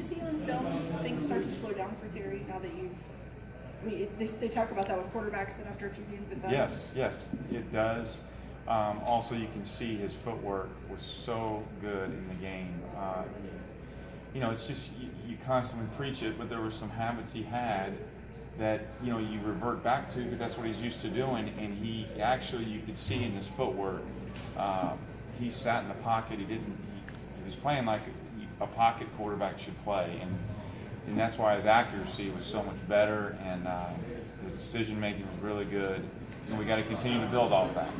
you see on film things start to slow down for Terry now that you've? I mean, they talk about that with quarterbacks that after a few games it does. Yes, it does. Also, you can see his footwork was so good in the game. It's just you constantly preach it, but there were some habits he had that you revert back to because that's what he's used to doing. And he actually, you could see in his footwork, he sat in the pocket. He was playing like a pocket quarterback should play, and that's why his accuracy was so much better, and his decision making was really good. And we got to continue to build off that.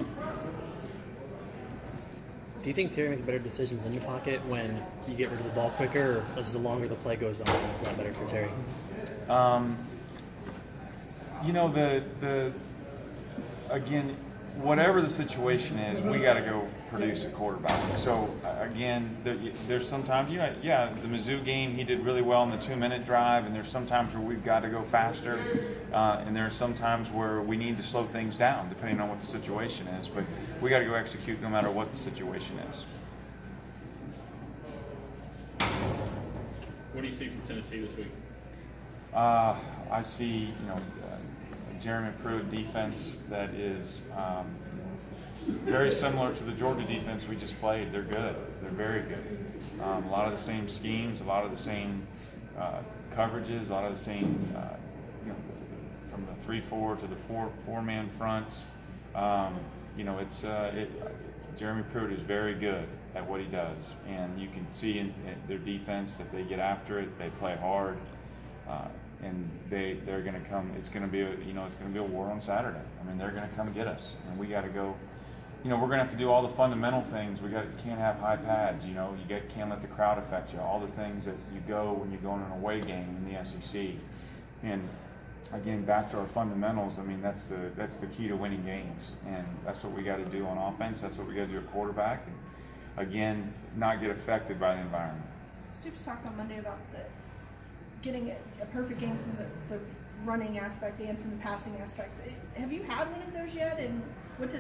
Do you think Terry makes better decisions in the pocket when you get rid of the ball quicker, or as the longer the play goes on, is that better for Terry? Again, whatever the situation is, we got to go produce a quarterback. So again, there's sometimes, the Mizzou game, he did really well in the 2-minute drive, and there's sometimes where we've got to go faster, and there's sometimes where we need to slow things down, depending on what the situation is. But we got to go execute no matter what the situation is. What do you see from Tennessee this week? I see, Jeremy Pruitt defense that is very similar to the Georgia defense we just played. They're good. They're very good. A lot of the same schemes, a lot of the same coverages, a lot of the same, from the 3-4 to the four-man fronts. Jeremy Pruitt is very good at what he does, and you can see in their defense that they get after it. They play hard. And they're going to come. It's going to be a war on Saturday. I mean, they're going to come get us, and we got to go. We're going to have to do all the fundamental things. Can't have high pads. Can't let the crowd affect you. All the things that you go when you're going on an away game in the SEC. And again, back to our fundamentals. I mean, that's the key to winning games, and that's what we got to do on offense. That's what we got to do at quarterback. And again, not get affected by the environment. Stoops talked on Monday about getting a perfect game from the running aspect and from the passing aspect. Have you had one of those yet? And what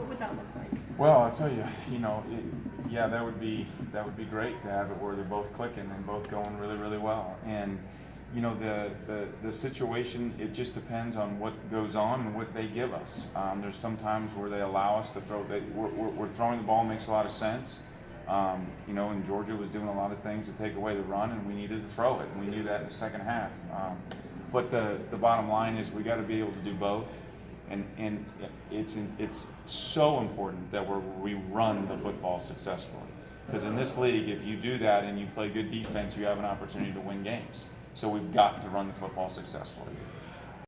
would that look like? Well, I'll tell you, that would be great to have it where they're both clicking and both going really, really well. And the situation, it just depends on what goes on and what they give us. There's some times where they allow us to throw. We're throwing the ball makes a lot of sense. And Georgia was doing a lot of things to take away the run, and we needed to throw it, and we knew that in the second half. But the bottom line is we got to be able to do both, and it's so important that we run the football successfully. Because in this league, if you do that and you play good defense, you have an opportunity to win games. So we've got to run the football successfully.